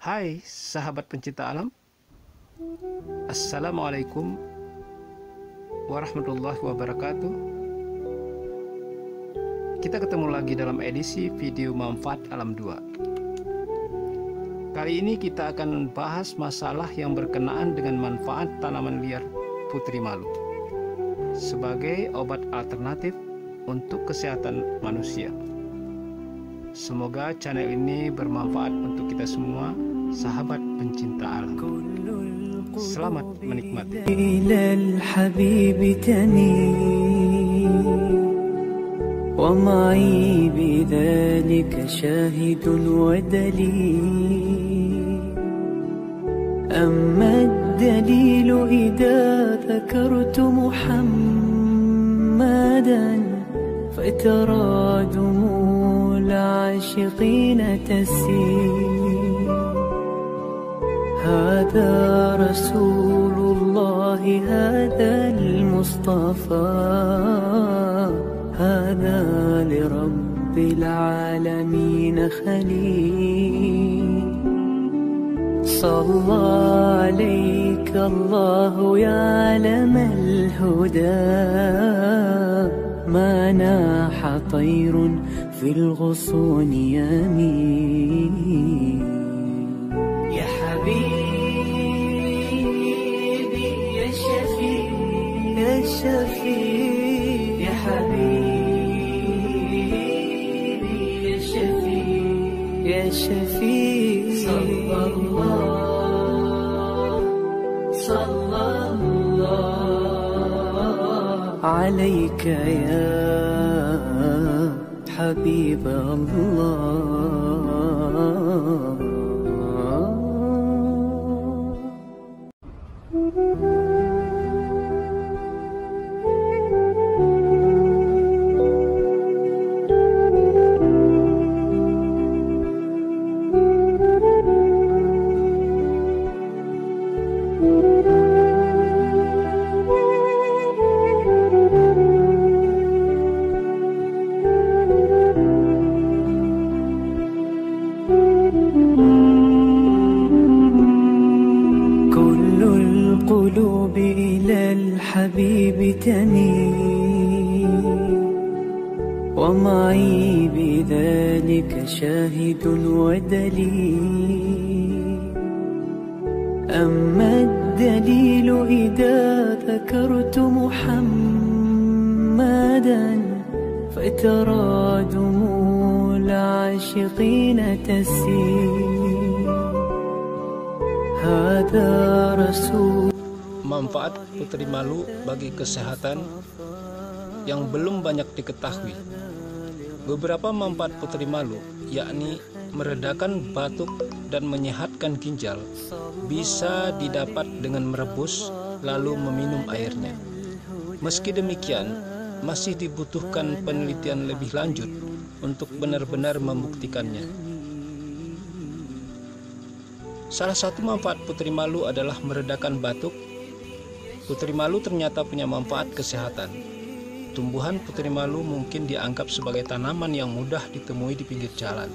Hai sahabat pencinta alam, Assalamualaikum warahmatullahi wabarakatuh. Kita ketemu lagi dalam edisi video Manfaat Alam 2. Kali ini kita akan bahas masalah yang berkenaan dengan manfaat tanaman liar putri malu sebagai obat alternatif untuk kesehatan manusia. Semoga channel ini bermanfaat untuk kita semua, sahabat pencinta alam. Selamat menikmati. Ilal habib tani wa ma'i bidzalika syahidun wa dalil. Amma ad-dalil idza dhakartu Muhammadan فترى دموع العاشقين تسيل. هذا رسول الله، هذا المصطفى، هذا لرب العالمين خليل. صلى عليك الله يا علم الهدى، ما ناح طير في الغصون يمين. يا حبيبي يا شفيع يا شفيع يا حبيبي يا شفيع يا شفيع. صلى الله عليك يا حبيب الله. القلوب إلى الحبيب تميل، ومعي بذلك شاهد ودليل. أما الدليل إذا ذكرت محمدا فترى دموع العاشقين تسيل. هذا رسول. Manfaat putri malu bagi kesehatan yang belum banyak diketahui. Beberapa manfaat putri malu, yakni meredakan batuk dan menyehatkan ginjal, bisa didapat dengan merebus lalu meminum airnya. Meski demikian, masih dibutuhkan penelitian lebih lanjut untuk benar-benar membuktikannya. Salah satu manfaat putri malu adalah meredakan batuk. Putri malu ternyata punya manfaat kesehatan. Tumbuhan putri malu mungkin dianggap sebagai tanaman yang mudah ditemui di pinggir jalan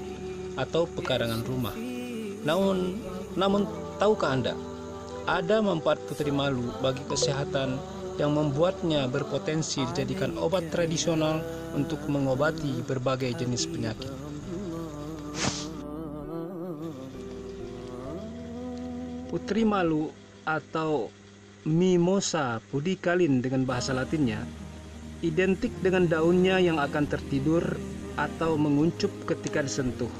atau pekarangan rumah. Namun tahukah Anda, ada manfaat putri malu bagi kesehatan yang membuatnya berpotensi dijadikan obat tradisional untuk mengobati berbagai jenis penyakit. Putri malu atau Mimosa pudicalis dengan bahasa Latinnya identik dengan daunnya yang akan tertidur atau menguncup ketika disentuh.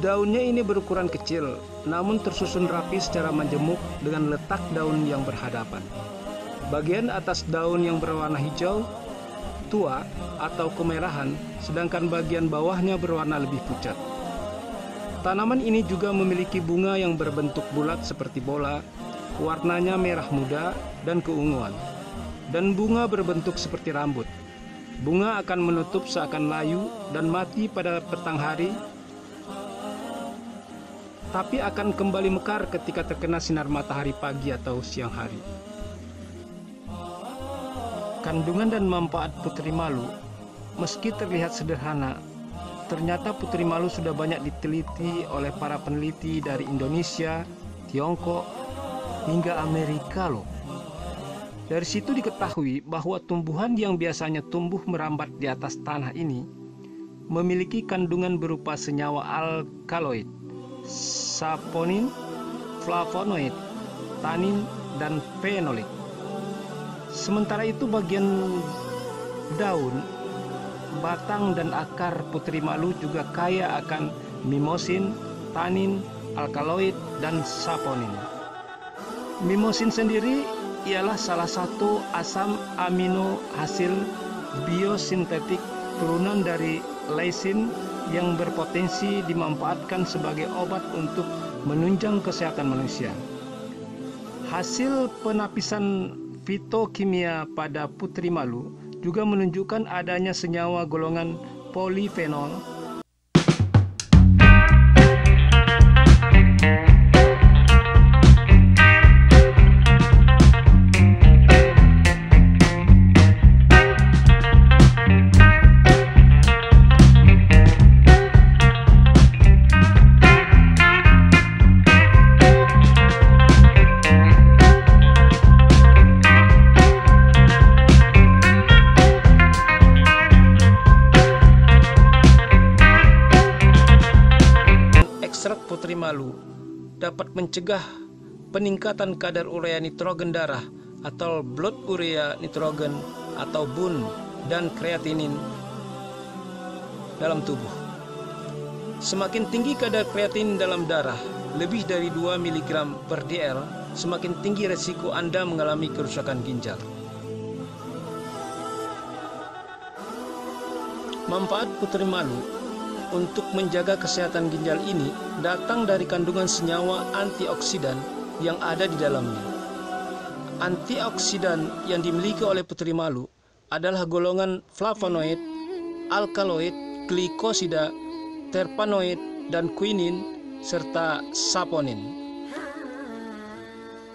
Daunnya ini berukuran kecil, namun tersusun rapi secara majemuk dengan letak daun yang berhadapan. Bagian atas daun yang berwarna hijau tua atau kemerahan, sedangkan bagian bawahnya berwarna lebih pucat. Tanaman ini juga memiliki bunga yang berbentuk bulat seperti bola, warnanya merah muda dan keunguan, dan bunga berbentuk seperti rambut. Bunga akan menutup seakan layu dan mati pada petang hari, tapi akan kembali mekar ketika terkena sinar matahari pagi atau siang hari. Kandungan dan manfaat putri malu, meski terlihat sederhana, ternyata putri malu sudah banyak diteliti oleh para peneliti dari Indonesia, Tiongkok, hingga Amerika loh. Dari situ diketahui bahwa tumbuhan yang biasanya tumbuh merambat di atas tanah ini memiliki kandungan berupa senyawa alkaloid, saponin, flavonoid, tanin, dan fenolik. Sementara itu bagian daun, batang, dan akar putri malu juga kaya akan mimosin, tanin, alkaloid, dan saponin. Mimosin sendiri ialah salah satu asam amino hasil biosintetik turunan dari leucin yang berpotensi dimanfaatkan sebagai obat untuk menunjang kesehatan manusia. Hasil penapisan fitokimia pada putri malu juga menunjukkan adanya senyawa golongan polifenol putri malu dapat mencegah peningkatan kadar urea nitrogen darah atau blood urea nitrogen atau BUN dan kreatinin dalam tubuh. Semakin tinggi kadar kreatinin dalam darah, lebih dari 2 mg per dl, semakin tinggi resiko Anda mengalami kerusakan ginjal. Manfaat putri malu untuk menjaga kesehatan ginjal ini datang dari kandungan senyawa antioksidan yang ada di dalamnya. Antioksidan yang dimiliki oleh putri malu adalah golongan flavonoid, alkaloid, glikosida, terpenoid, dan quinin, serta saponin.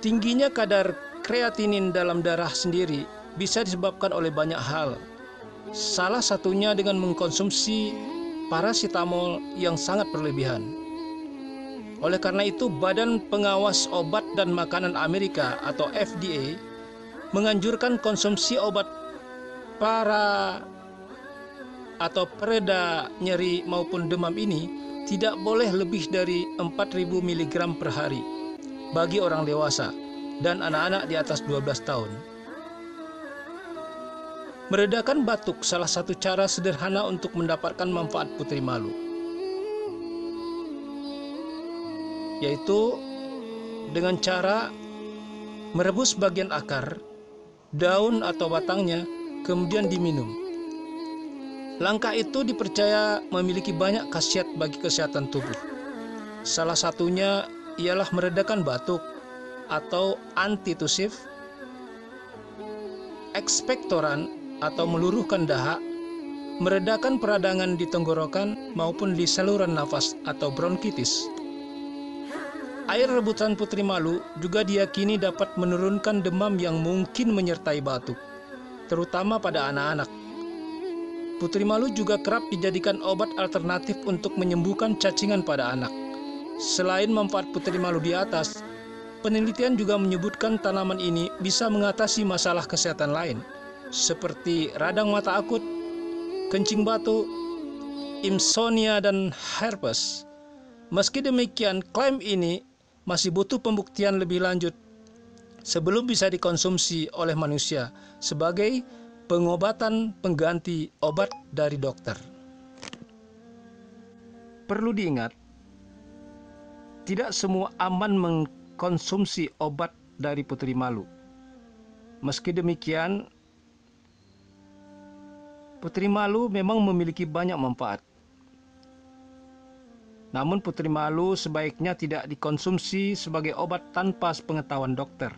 Tingginya kadar kreatinin dalam darah sendiri bisa disebabkan oleh banyak hal. Salah satunya dengan mengkonsumsi paracetamol yang sangat berlebihan. Oleh karena itu, Badan Pengawas Obat dan Makanan Amerika atau FDA menganjurkan konsumsi obat pereda nyeri maupun demam ini tidak boleh lebih dari 4.000 mg per hari bagi orang dewasa dan anak-anak di atas 12 tahun. Meredakan batuk salah satu cara sederhana untuk mendapatkan manfaat putri malu, yaitu dengan cara merebus bagian akar, daun atau batangnya, kemudian diminum. Langkah itu dipercaya memiliki banyak khasiat bagi kesehatan tubuh. Salah satunya ialah meredakan batuk atau antitusif, ekspektoran atau meluruhkan dahak, meredakan peradangan di tenggorokan maupun di saluran nafas atau bronkitis. Air rebusan putri malu juga diyakini dapat menurunkan demam yang mungkin menyertai batuk, terutama pada anak-anak. Putri malu juga kerap dijadikan obat alternatif untuk menyembuhkan cacingan pada anak. Selain manfaat putri malu di atas, penelitian juga menyebutkan tanaman ini bisa mengatasi masalah kesehatan lain, seperti radang mata akut, kencing batu, insomnia, dan herpes. Meski demikian, klaim ini masih butuh pembuktian lebih lanjut sebelum bisa dikonsumsi oleh manusia sebagai pengobatan pengganti obat dari dokter. Perlu diingat, tidak semua aman mengkonsumsi obat dari putri malu. Meski demikian, putri malu memang memiliki banyak manfaat. Namun putri malu sebaiknya tidak dikonsumsi sebagai obat tanpa sepengetahuan dokter.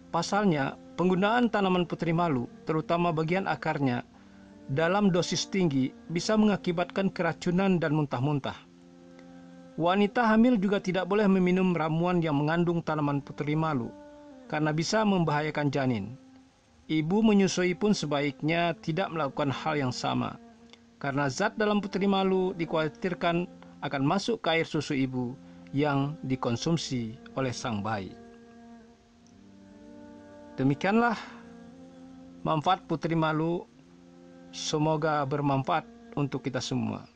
Pasalnya, penggunaan tanaman putri malu, terutama bagian akarnya, dalam dosis tinggi bisa mengakibatkan keracunan dan muntah-muntah. Wanita hamil juga tidak boleh meminum ramuan yang mengandung tanaman putri malu, karena bisa membahayakan janin. Ibu menyusui pun sebaiknya tidak melakukan hal yang sama. karena zat dalam putri malu dikhawatirkan akan masuk ke air susu ibu yang dikonsumsi oleh sang bayi. Demikianlah manfaat putri malu, semoga bermanfaat untuk kita semua.